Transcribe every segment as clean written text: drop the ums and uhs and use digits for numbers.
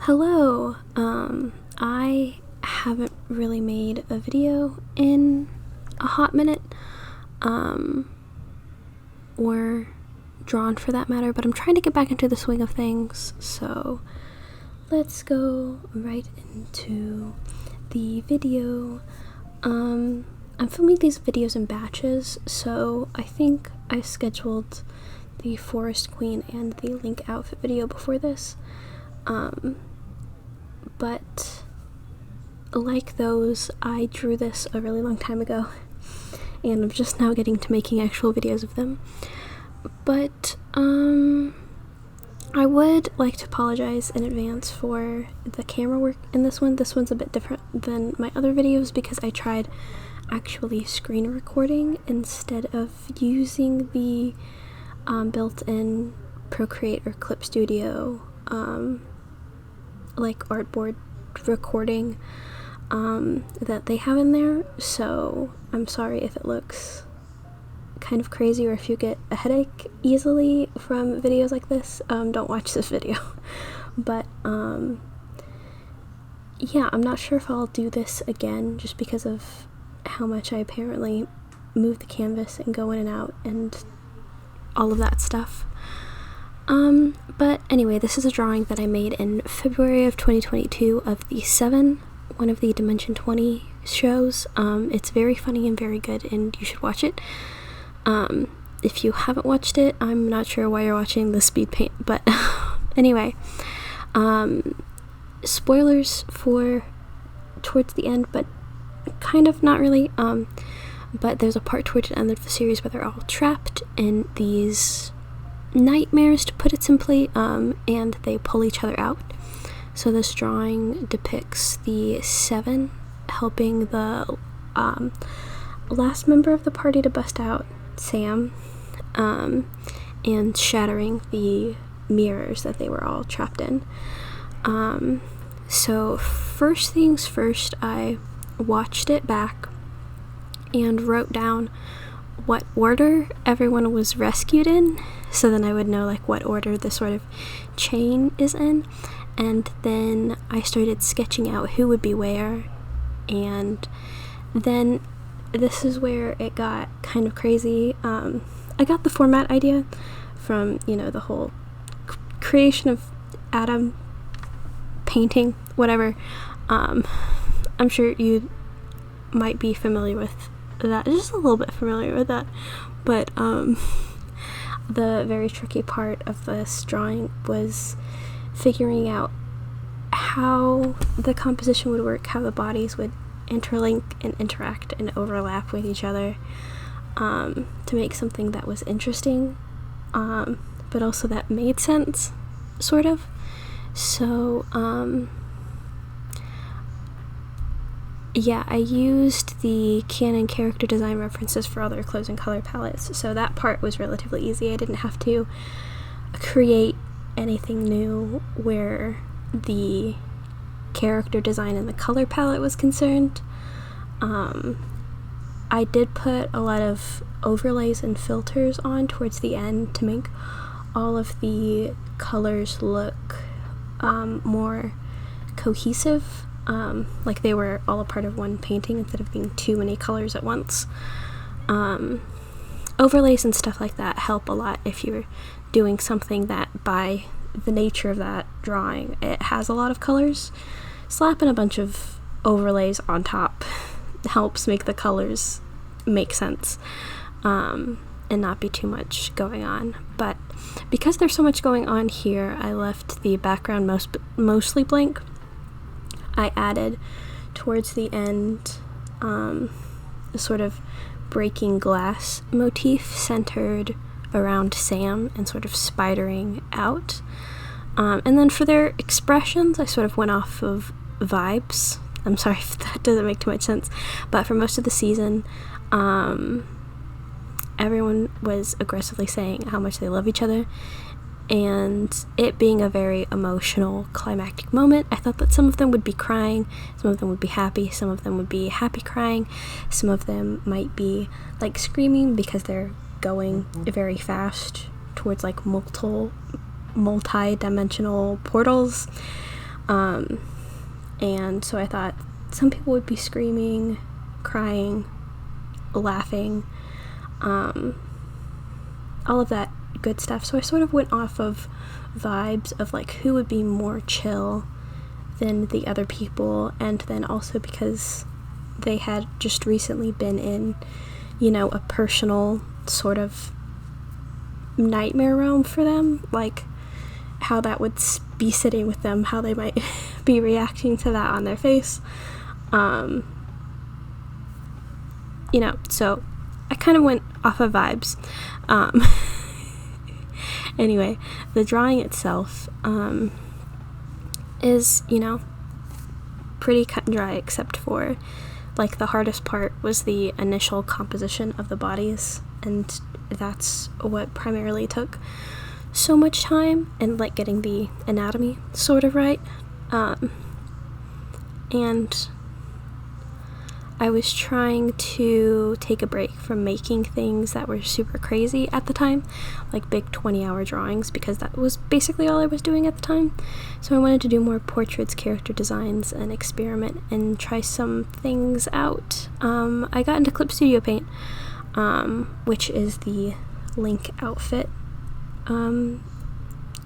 Hello, I haven't really made a video in a hot minute, or drawn for that matter, but I'm trying to get back into the swing of things, so let's go right into the video. I'm filming these videos in batches, so I think I scheduled the Forest Queen and the Link outfit video before this. But like those, I drew this a really long time ago, and I'm just now getting to making actual videos of them. But, I would like to apologize in advance for the camera work in this one. This one's a bit different than my other videos because I tried actually screen recording instead of using the built-in Procreate or Clip Studio like artboard recording that they have in there, so I'm sorry if it looks kind of crazy or if you get a headache easily from videos like this. Don't watch this video. But yeah, I'm not sure if I'll do this again just because of how much I apparently move the canvas and go in and out and all of that stuff. But anyway, this is a drawing that I made in February of 2022 of the Seven, one of the Dimension 20 shows. It's very funny and very good, and you should watch it. If you haven't watched it, I'm not sure why you're watching the speed paint, but anyway, spoilers for towards the end, but kind of not really. But there's a part towards the end of the series where they're all trapped in these nightmares, to put it simply, and they pull each other out. So this drawing depicts the Seven helping the last member of the party to bust out, Sam, and shattering the mirrors that they were all trapped in. So first things first, I watched it back and wrote down what order everyone was rescued in, so then I would know like what order the sort of chain is in, and then I started sketching out who would be where, and then this is where it got kind of crazy. I got the format idea from, you know, the whole creation of Atom painting, whatever. I'm sure you might be familiar with that, just a little bit familiar with that, but the very tricky part of this drawing was figuring out how the composition would work, how the bodies would interlink and interact and overlap with each other, to make something that was interesting, but also that made sense, sort of. So yeah, I used the Canon character design references for all their clothes and color palettes, so that part was relatively easy. I didn't have to create anything new where the character design and the color palette was concerned. I did put a lot of overlays and filters on towards the end to make all of the colors look more cohesive, like they were all a part of one painting instead of being too many colors at once. Overlays and stuff like that help a lot if you're doing something that, by the nature of that drawing, it has a lot of colors. Slapping a bunch of overlays on top helps make the colors make sense, and not be too much going on. But because there's so much going on here, I left the background mostly blank. I added towards the end a sort of breaking glass motif centered around Sam and sort of spidering out. And then for their expressions, I sort of went off of vibes. I'm sorry if that doesn't make too much sense, but for most of the season, everyone was aggressively saying how much they love each other, and it being a very emotional climactic moment, I thought that some of them would be crying, some of them would be happy, some of them would be happy crying, some of them might be like screaming because they're going very fast towards like multi-dimensional portals. And so I thought some people would be screaming, crying, laughing, all of that good stuff. So I sort of went off of vibes of like who would be more chill than the other people, and then also because they had just recently been in, you know, a personal sort of nightmare realm for them, like how that would be sitting with them, how they might be reacting to that on their face, you know, so I kind of went off of vibes. Anyway, the drawing itself is, you know, pretty cut and dry, except for like the hardest part was the initial composition of the bodies, and that's what primarily took so much time, and like getting the anatomy sort of right. And I was trying to take a break from making things that were super crazy at the time, like big 20-hour drawings, because that was basically all I was doing at the time. So I wanted to do more portraits, character designs, and experiment and try some things out. I got into Clip Studio Paint, which is the Link outfit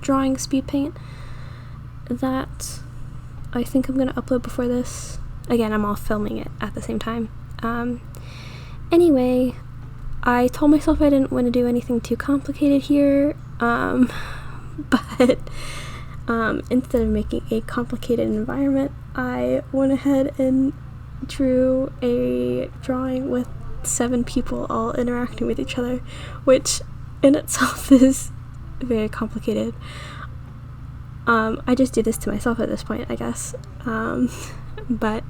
drawing speed paint that I think I'm gonna upload before this. Again, I'm all filming it at the same time. Anyway, I told myself I didn't want to do anything too complicated here, but instead of making a complicated environment, I went ahead and drew a drawing with 7 people all interacting with each other, which in itself is very complicated. I just do this to myself at this point, I guess. But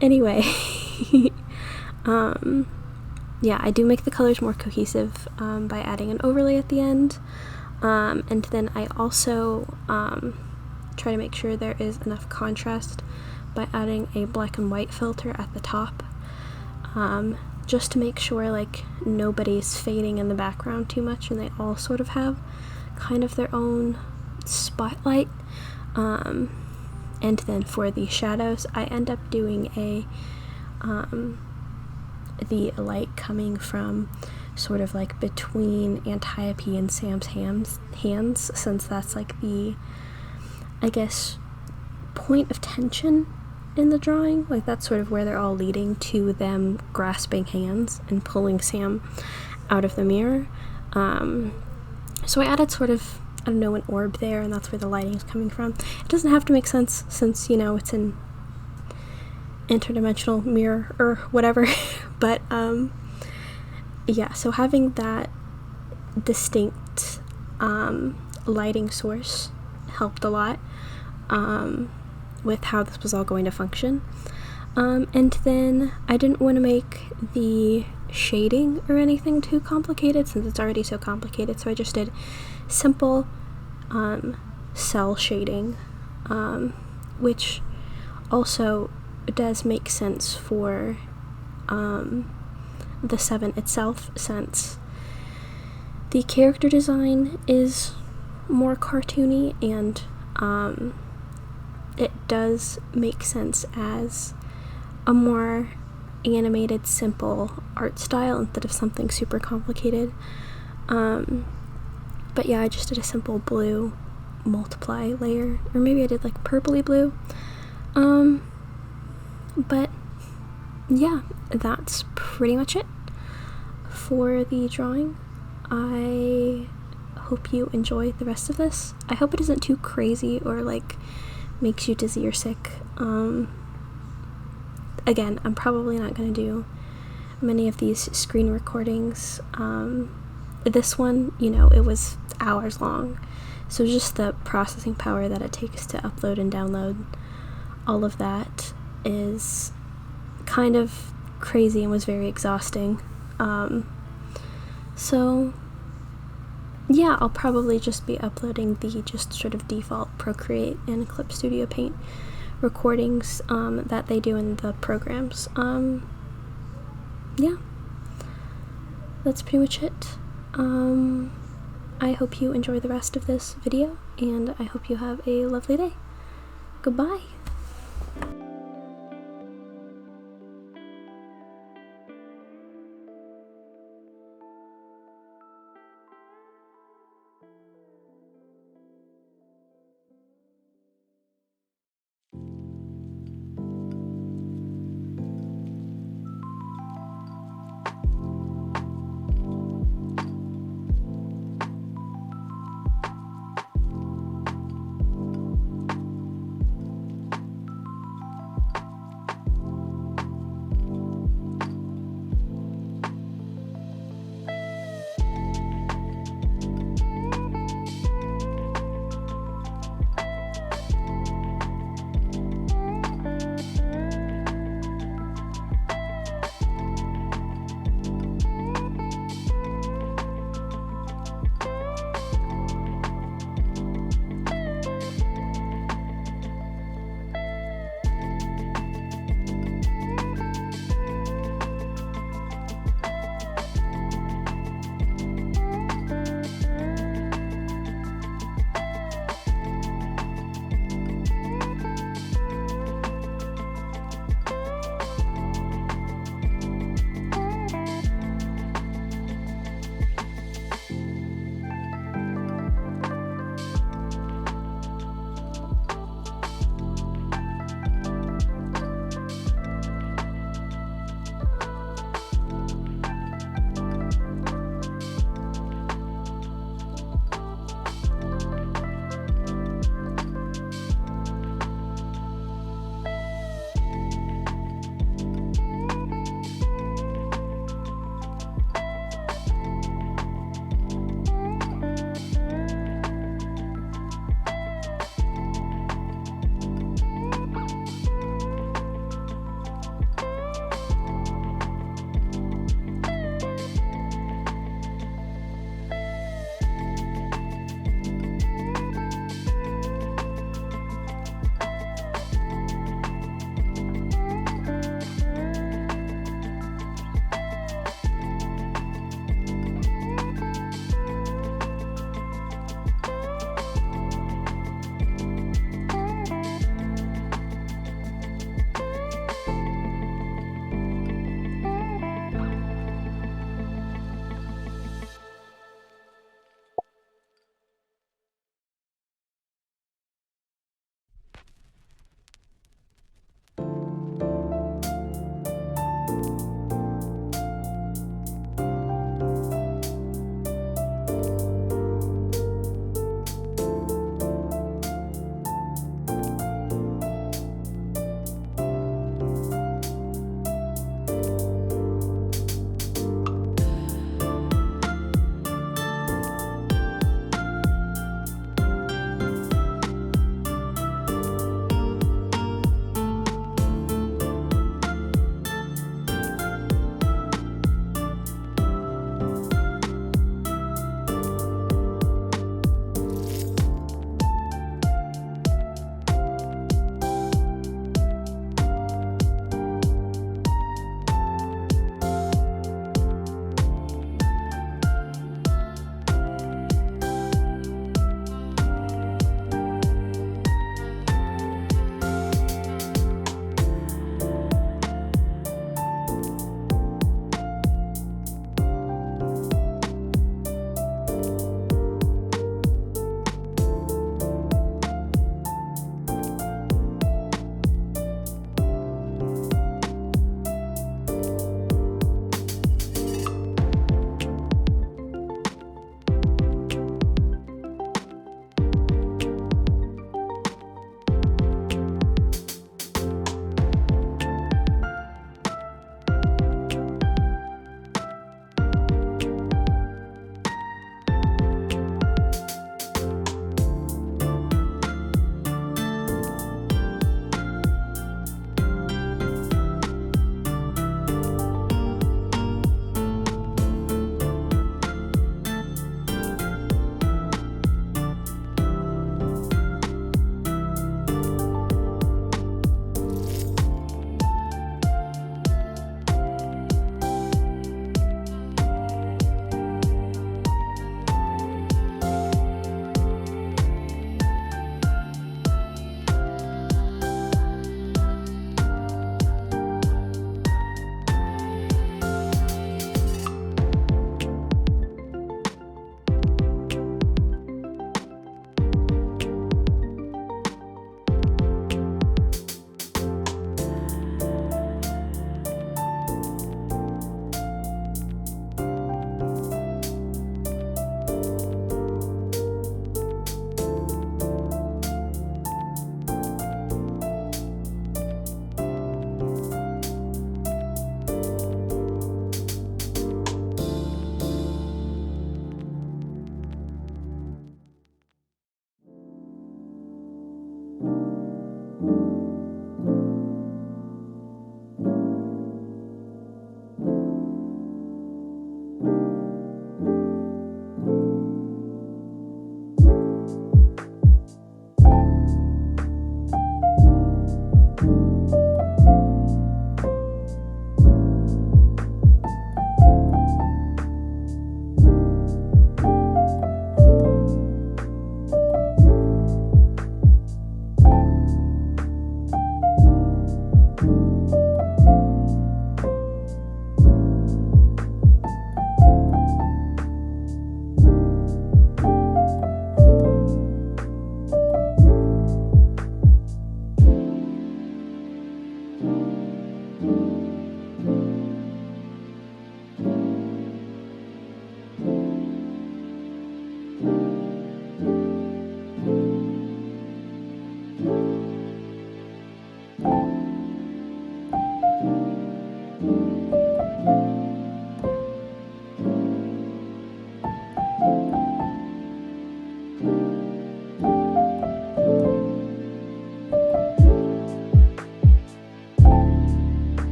anyway, yeah, I do make the colors more cohesive by adding an overlay at the end, and then I also try to make sure there is enough contrast by adding a black and white filter at the top, just to make sure like nobody's fading in the background too much and they all sort of have kind of their own spotlight. And then for the shadows, I end up doing the light coming from sort of like between Antiope and Sam's hands, since that's like the, I guess, point of tension in the drawing. Like that's sort of where they're all leading to them grasping hands and pulling Sam out of the mirror. So I added sort of, I don't know, an orb there, and that's where the lighting is coming from. It doesn't have to make sense since, you know, it's an interdimensional mirror or whatever, but yeah, so having that distinct lighting source helped a lot with how this was all going to function. And then I didn't want to make the shading or anything too complicated since it's already so complicated, so I just did simple cell shading, which also does make sense for the 7 itself, since the character design is more cartoony, and it does make sense as a more animated, simple art style instead of something super complicated. But yeah, I just did a simple blue multiply layer, or maybe I did like purpley blue. But yeah, that's pretty much it for the drawing. I hope you enjoy the rest of this. I hope it isn't too crazy or like makes you dizzy or sick. Again, I'm probably not going to do many of these screen recordings. This one, you know, it was hours long, so just the processing power that it takes to upload and download all of that is kind of crazy and was very exhausting. So yeah, I'll probably just be uploading the just sort of default Procreate and Clip Studio Paint recordings that they do in the programs. Yeah, that's pretty much it. I hope you enjoy the rest of this video, and I hope you have a lovely day. Goodbye.